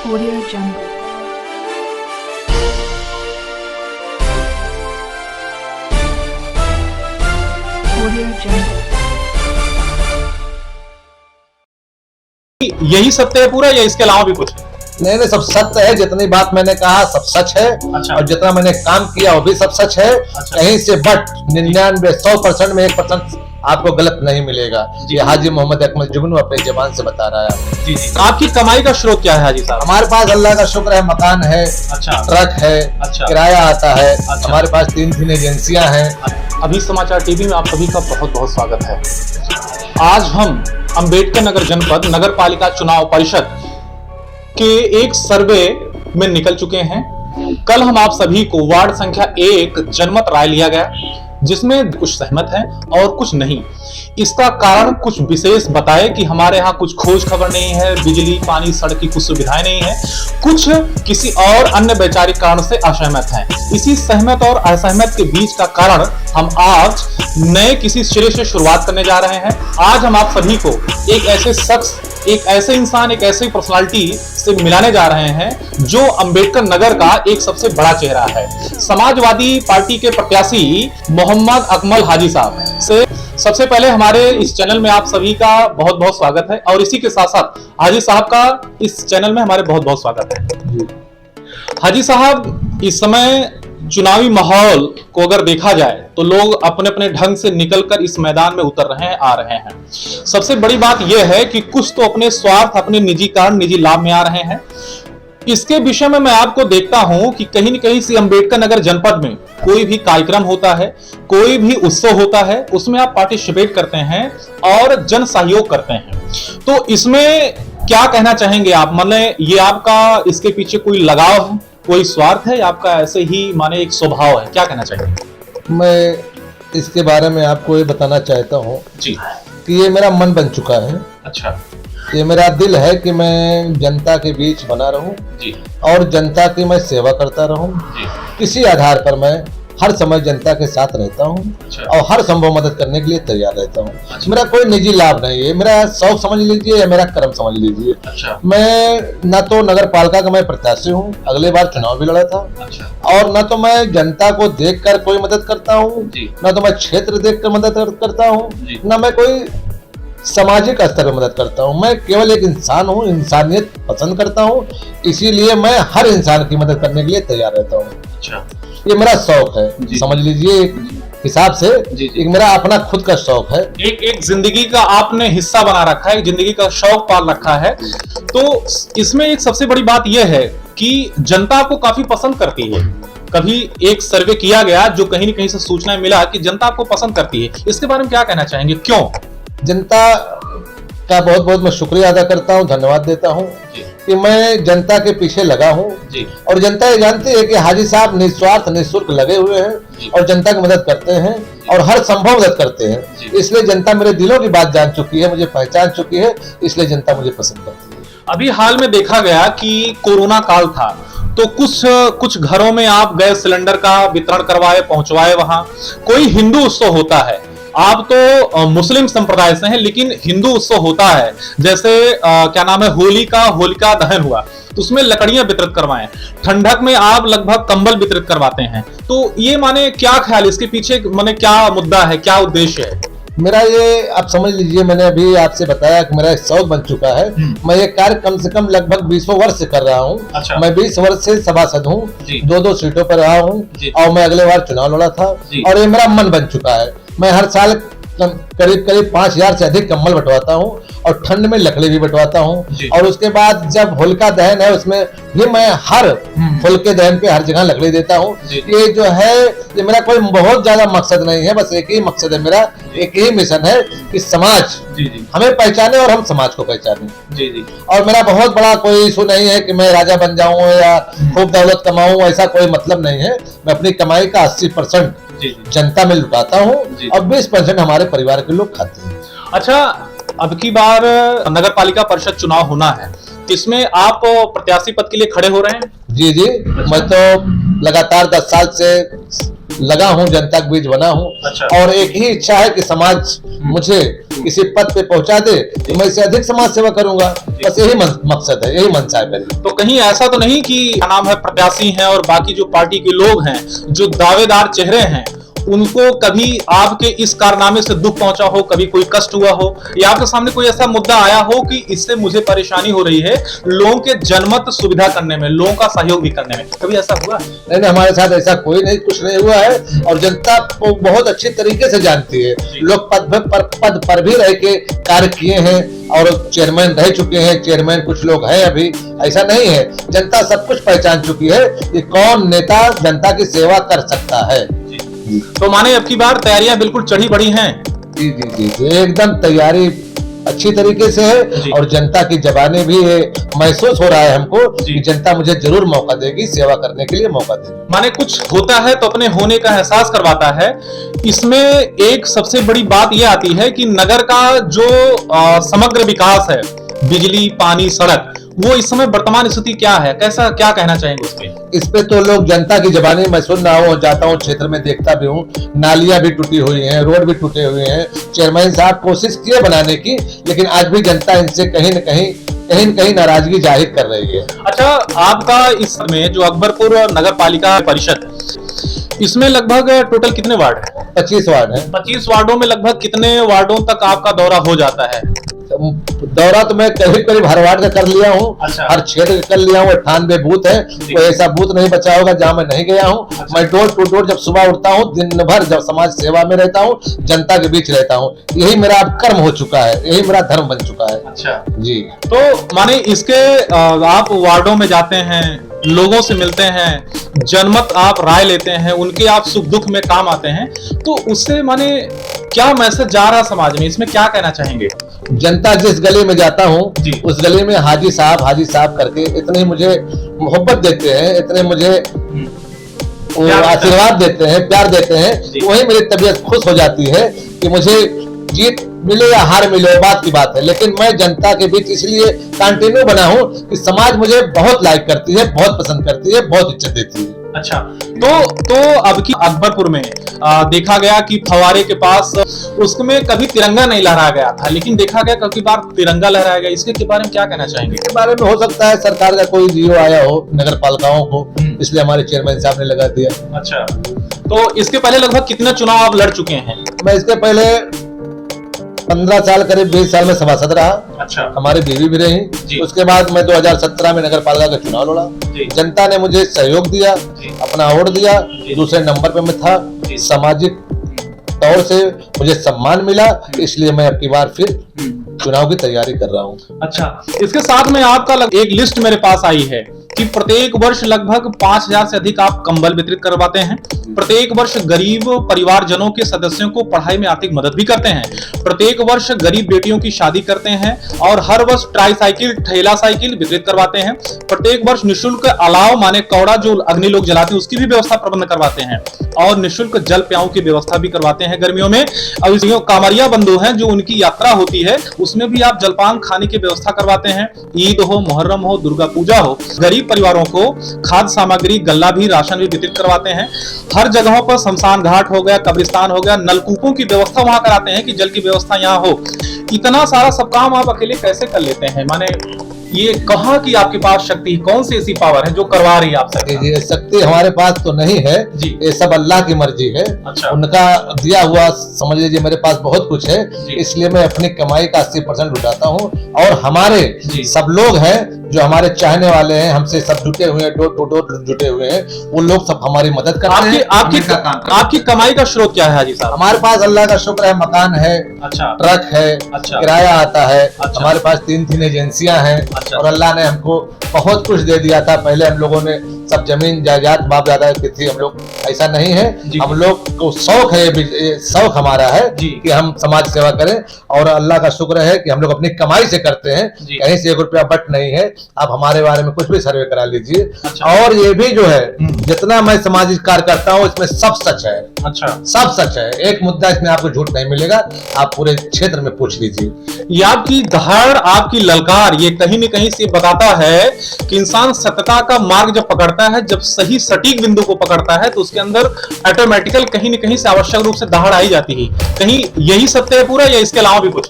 Audio Jungle. Audio Jungle. यही सत्य है पूरा या इसके अलावा भी कुछ? नहीं, सब सत्य है। जितनी बात मैंने कहा सब सच है। अच्छा। और जितना मैंने काम किया वो भी सब सच है। अच्छा। कहीं से बट 99 100% में 1% आपको गलत नहीं मिलेगा। ये हाजी मोहम्मद अकमल जुगनू अपनी जबान से बता रहा है। जी जी। आपकी कमाई का स्रोत क्या है हाजी साहब? हमारे पास अल्लाह का शुक्र है, मकान है, अच्छा। ट्रक है, अच्छा। किराया आता है। अच्छा। हमारे पास 3 एजेंसियां हैं। अभी समाचार टीवी में आप सभी का बहुत बहुत स्वागत है। आज हम अंबेडकर नगर जनपद नगर पालिका चुनाव परिषद के एक सर्वे में निकल चुके हैं। कल हम आप सभी को वार्ड संख्या 1 जनमत राय लिया गया, जिसमें कुछ सहमत हैं और कुछ नहीं। इसका कारण कुछ विशेष बताए कि हमारे यहाँ कुछ खोज खबर नहीं है, बिजली पानी सड़क की कुछ सुविधाएं नहीं है, कुछ किसी और अन्य वैचारिक कारण से असहमत हैं। इसी सहमत और असहमत के बीच का कारण हम आज नए किसी सिरे से शुरुआत करने जा रहे हैं। आज हम आप सभी को एक ऐसे शख्स, एक ऐसे इंसान, एक ऐसी पर्सनालिटी से मिलाने जा रहे हैं जो अंबेडकर नगर का एक सबसे बड़ा चेहरा है। समाजवादी पार्टी के प्रत्याशी मोहम्मद अकमल हाजी साहब से सबसे पहले हमारे इस चैनल में आप सभी का बहुत बहुत स्वागत है और इसी के साथ साथ हाजी साहब का इस चैनल में हमारे बहुत बहुत स्वागत है। हाजी साहब, इस समय चुनावी माहौल को अगर देखा जाए तो लोग अपने अपने ढंग से निकलकर इस मैदान में उतर रहे हैं, आ रहे हैं। सबसे बड़ी बात यह है कि कुछ तो अपने स्वार्थ, अपने निजी कारण, निजी लाभ में आ रहे हैं। इसके विषय में मैं आपको देखता हूं कि कहीं न कहीं से अंबेडकर नगर जनपद में कोई भी कार्यक्रम होता है, कोई भी उत्सव होता है, उसमें आप पार्टिसिपेट करते हैं और जन सहयोग करते हैं। तो इसमें क्या कहना चाहेंगे आप? मतलब ये आपका इसके पीछे कोई लगाव है, कोई स्वार्थ है, या आपका ऐसे ही माने एक स्वभाव है? क्या कहना चाहेंगे? मैं इसके बारे में आपको ये बताना चाहता हूँ जी कि ये मेरा मन बन चुका है। अच्छा ये मेरा दिल है कि मैं जनता के बीच बना रहूं जी और जनता की मैं सेवा करता रहूं। जी। किसी आधार पर मैं हर समय जनता के साथ रहता हूं अच्छा। और हर संभव मदद करने के लिए तैयार रहता हूं। अच्छा। मेरा कोई निजी लाभ नहीं है, मेरा शौक समझ लीजिए या मेरा कर्म समझ लीजिए। अच्छा। मैं न तो नगर पालिका का मैं प्रत्याशी हूँ, अगले बार चुनाव भी लड़ा था, अच्छा। और न तो मैं जनता को देखकर कोई मदद करता हूँ, जी। न तो मैं क्षेत्र देखकर मदद करता हूँ, जी। न मैं कोई सामाजिक स्तर पर मदद करता हूँ। मैं केवल एक इंसान हूँ, इंसानियत पसंद करता हूँ, इसीलिए मैं हर इंसान की मदद करने के लिए तैयार रहता हूँ। अच्छा। ये मेरा शौक है, समझ लीजिए एक हिसाब से। जी। एक मेरा अपना खुद का शौक है। एक जिंदगी का आपने हिस्सा बना रखा है, जिंदगी का शौक पाल रखा है। तो इसमें एक सबसे बड़ी बात यह है कि जनता आपको काफी पसंद करती है। कभी एक सर्वे किया गया जो कहीं न कहीं से सूचना मिला कि जनता आपको पसंद करती है। इसके बारे में क्या कहना चाहेंगे, क्यों? जनता का बहुत बहुत मैं शुक्रिया अदा करता हूँ, धन्यवाद देता हूँ कि मैं जनता के पीछे लगा हूँ। और जनता ये जानती है कि हाजी साहब निस्वार्थ निःशुल्क लगे हुए हैं और जनता की मदद करते हैं और हर संभव मदद करते हैं। इसलिए जनता मेरे दिलों की बात जान चुकी है, मुझे पहचान चुकी है, इसलिए जनता मुझे पसंद करती है। अभी हाल में देखा गया कि कोरोना काल था, तो कुछ घरों में आप गैस सिलेंडर का वितरण करवाए, पहुंचवाए। वहां कोई हिंदू उत्सव होता है, आप तो मुस्लिम संप्रदाय से हैं, लेकिन हिंदू उत्सव होता है, जैसे क्या नाम है, होलिका दहन हुआ, तो उसमें लकड़ियां वितरित करवाएं। ठंडक में आप लगभग कंबल वितरित करवाते हैं। तो ये माने क्या ख्याल, इसके पीछे माने क्या मुद्दा है, क्या उद्देश्य है? मेरा ये आप समझ लीजिए, मैंने अभी आपसे बताया कि मेरा शौक बन चुका है। मैं ये कार्य कम से कम लगभग 20 वर्ष से कर रहा हूँ। अच्छा। मैं 20 वर्ष से सभासद हूँ, 2 सीटों पर रहा हूँ और मैं अगले बार चुनाव लड़ा था। और ये मेरा मन बन चुका है। मैं हर साल करीब 5000 से अधिक कंबल बंटवाता हूँ और ठंड में लकड़ी भी बंटवाता हूँ। और उसके बाद जब होलिका दहन है उसमें भी मैं हर होलिका दहन पे हर जगह लकड़ी देता हूँ। ये जो है, ये मेरा कोई बहुत ज्यादा मकसद नहीं है, बस एक ही मकसद है मेरा, एक ही मिशन है कि समाज हमें पहचाने और हम समाज को पहचाने। और मेरा बहुत बड़ा कोई इशू नहीं है कि मैं राजा बन जाऊं या खूब दौलत कमाऊं, ऐसा कोई मतलब नहीं है। मैं अपनी कमाई का 80% जनता में लुटाता हूँ और 20% हमारे परिवार के लोग खाते हैं। अच्छा, अब की बार नगर पालिका परिषद चुनाव होना है, इसमें आप प्रत्याशी पद के लिए खड़े हो रहे हैं? जी। मैं तो लगातार 10 साल से लगा हूँ, जनता के बीच बना हूँ। अच्छा। और एक ही इच्छा है कि समाज मुझे किसी पद पे पहुंचा दे कि मैं इससे अधिक समाज सेवा करूंगा। बस यही मकसद है, यही मंशा है मेरी। तो कहीं ऐसा तो नहीं कि क्या नाम है, प्रत्याशी हैं और बाकी जो पार्टी के लोग हैं, जो दावेदार चेहरे हैं, उनको कभी आपके इस कारनामे से दुख पहुंचा हो, कभी कोई कष्ट हुआ हो, या आपके सामने कोई ऐसा मुद्दा आया हो कि इससे मुझे परेशानी हो रही है लोगों के जनमत सुविधा करने में, लोगों का सहयोग भी करने में, कभी ऐसा हुआ? नहीं, हमारे साथ ऐसा कोई नहीं, कुछ नहीं हुआ है। और जनता को बहुत अच्छी तरीके से जानती है। लोग पद पर भी रह के कार्य किए हैं और चेयरमैन रह चुके हैं, चेयरमैन कुछ लोग हैं अभी, ऐसा नहीं है। जनता सब कुछ पहचान चुकी है कि कौन नेता जनता की सेवा कर सकता है। तो माने अब की बार तैयारियां बिल्कुल चढ़ी बढ़ी हैं? जी जी जी जी, एकदम तैयारी अच्छी तरीके से है। और जनता की जबानी भी महसूस हो रहा है हमको कि जनता मुझे जरूर मौका देगी, सेवा करने के लिए मौका देगी। माने कुछ होता है तो अपने होने का एहसास करवाता है। इसमें एक सबसे बड़ी बात यह आती है कि नगर का जो समग्र विकास है, बिजली, पानी, सड़क, वो इस समय वर्तमान स्थिति क्या है, कैसा, क्या कहना चाहेंगे उस पे? इस पे तो लोग जनता की जबानी मैं सुन रहा हूँ, जाता हूँ क्षेत्र में, देखता भी हूँ, नालियां भी टूटी हुई हैं, रोड भी टूटे हुए हैं। चेयरमैन साहब कोशिश किए बनाने की, लेकिन आज भी जनता इनसे कहीं न कहीं नाराजगी जाहिर कर रही है। अच्छा, आपका इसमें जो अकबरपुर नगर पालिका परिषद, इसमें लगभग टोटल कितने वार्ड है? 25 वार्ड है। 25 वार्डों में लगभग कितने वार्डों तक आपका दौरा हो जाता है? दौरा तो मैं करीब हर वार्ड का कर लिया हूँ। अच्छा। हर क्षेत्र का कर लिया हूँ। 98 बूथ है, कोई ऐसा बूथ नहीं बचा होगा जहाँ मैं नहीं गया हूँ। अच्छा। मैं डोर टू डोर जब सुबह उठता हूँ, दिन भर जब समाज सेवा में रहता हूँ, जनता के बीच रहता हूँ, यही मेरा अब कर्म हो चुका है, यही मेरा धर्म बन चुका है। अच्छा जी। तो माने इसके आप वार्डों में जाते हैं, लोगों से मिलते हैं, जनमत आप राय लेते हैं, उनके आप सुख दुख में काम आते हैं, तो उससे माने क्या मैसेज जा रहा समाज में, इसमें क्या कहना चाहेंगे? जनता जिस गली में जाता हूँ, उस गली में हाजी साहब करके इतने मुझे मोहब्बत देते हैं, इतने मुझे आशीर्वाद देते हैं, प्यार देते हैं, वही मेरी तबीयत खुश हो जाती है कि मुझे जीत मिले या हार मिले बात की बात है। लेकिन मैं जनता के बीच इसलिए कंटिन्यू बना हूँ कि समाज मुझे बहुत लाइक करती है, बहुत पसंद करती है, बहुत इज्जत देती है। अच्छा, तो अब की अकबरपुर में देखा गया कि फवारे के पास उसमें कभी तिरंगा नहीं लहराया गया था, लेकिन देखा गया कभी बार तिरंगा लहराया गया, इसके बारे में क्या कहना चाहेंगे? इसके बारे में हो सकता है सरकार का कोई जियो आया हो नगर पालिकाओं को, इसलिए हमारे चेयरमैन साहब ने लगा दिया। अच्छा, तो इसके पहले लगभग कितने चुनाव आप लड़ चुके हैं? मैं इसके पहले 15 साल, करीब 20 साल में सभासद रहा। अच्छा। हमारी बीवी भी रही। उसके बाद मैं 2017 में नगर पालिका का चुनाव लड़ा। जनता ने मुझे सहयोग दिया, अपना वोट दिया, दूसरे नंबर पे मैं था। सामाजिक तौर से मुझे सम्मान मिला, इसलिए मैं अब की बार फिर चुनाव की तैयारी कर रहा हूँ। अच्छा, इसके साथ में आपका एक लिस्ट मेरे पास आई है कि प्रत्येक वर्ष लगभग 5000 से अधिक आप कंबल वितरित करवाते हैं, प्रत्येक वर्ष गरीब परिवारजनों के सदस्यों को पढ़ाई में आर्थिक मदद भी करते हैं, प्रत्येक वर्ष गरीब बेटियों की शादी करते हैं, और हर वर्ष ट्राईसाइकिल, ठेला साइकिल वितरित करवाते हैं, प्रत्येक वर्ष निःशुल्क अलाव माने कौड़ा जो अग्नि लोग जलाते हैं उसकी भी व्यवस्था प्रबंध करवाते हैं, और निःशुल्क जल प्याऊ की व्यवस्था भी करवाते हैं गर्मियों में। अब कांवरिया बंधु हैं, जो उनकी यात्रा होती है उसमें भी आप जलपान खाने की व्यवस्था करवाते हैं। ईद हो, मुहर्रम हो, दुर्गा पूजा हो, गरीब परिवारों को खाद्य सामग्री, गल्ला भी, राशन भी वितरित करवाते हैं। हर जगहों पर शमशान घाट हो गया, कब्रिस्तान हो गया, नलकूपों की व्यवस्था वहां कराते हैं कि जल की व्यवस्था यहाँ हो। इतना सारा सब काम आप अकेले कैसे कर लेते हैं? माने ये कहाँ की आपके पास शक्ति, कौन सी ऐसी पावर है जो करवा रही है आप सब? ये शक्ति हमारे पास तो नहीं है जी, ये सब अल्लाह की मर्जी है। अच्छा। उनका दिया हुआ, समझ लीजिए मेरे पास बहुत कुछ है, इसलिए मैं अपनी कमाई का 80% उठाता हूँ। और हमारे सब लोग हैं जो हमारे चाहने वाले हैं, हमसे सब जुटे हुए हैं, डोर टू डोर जुटे हुए हैं, वो लोग सब हमारी मदद करते हैं। आपकी कमाई का स्रोत क्या है हाजी साहब? हमारे पास अल्लाह का शुक्र है, मकान है, अच्छा, ट्रक है, अच्छा, किराया आता है, अच्छा, हमारे पास 3 एजेंसियां हैं, अच्छा, और अल्लाह ने हमको बहुत कुछ दे दिया था। पहले हम लोगों ने सब जमीन जायदाद बाप दादा की थी, हम लोग ऐसा नहीं है, हम लोग को शौक है, ये शौक हमारा है कि हम समाज सेवा करें, और अल्लाह का शुक्र है कि हम लोग अपनी कमाई से करते हैं, कहीं से 1 रुपया बट नहीं है। आप हमारे बारे में कुछ भी सर्वे करा लीजिए। अच्छा। और ये भी जो है, जितना मैं सामाजिक कार्य करता हूँ इसमें सब सच है। अच्छा, सब सच है, एक मुद्दा इसमें आपको झूठ नहीं मिलेगा, आप पूरे क्षेत्र में पूछ लीजिए। ये आपकी दहाड़, आपकी ललकार, ये कहीं न कहीं से बताता है कि इंसान सत्यता का मार्ग जब पकड़ पकड़ता है, जब सही सटीक बिंदु को पकड़ता है तो उसके अंदर ऑटोमेटिकल कहीं न कहीं से आवश्यक रूप से दहाड़ आई जाती है। कहीं यही सत्य है पूरा या इसके अलावा भी कुछ?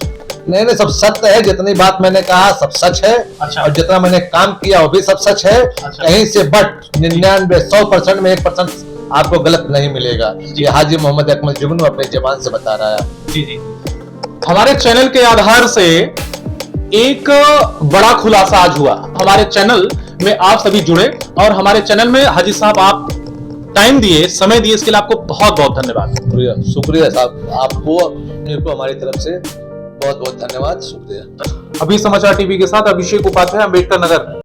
नहीं नहीं, सब सत्य है। जितनी बात मैंने कहा सब सच है। अच्छा। और जितना मैंने काम किया वो भी सब सच है। अच्छा। कहीं से बट 99 100% में 1% आपको गलत नहीं मिलेगा। ये हाजी मोहम्मद अकमल जुगनू अपनी जबान से बता रहा है। जी जी। हमारे चैनल के आधार से एक बड़ा खुलासा आज हुआ। हमारे चैनल में आप सभी जुड़े और हमारे चैनल में हाजी साहब आप टाइम दिए, समय दिए, इसके लिए आपको बहुत बहुत धन्यवाद। शुक्रिया साहब, आपको मेरे को हमारी तरफ से बहुत बहुत धन्यवाद, शुक्रिया। अभी समाचार टीवी के साथ अभिषेक उपाध्याय, अम्बेडकर नगर।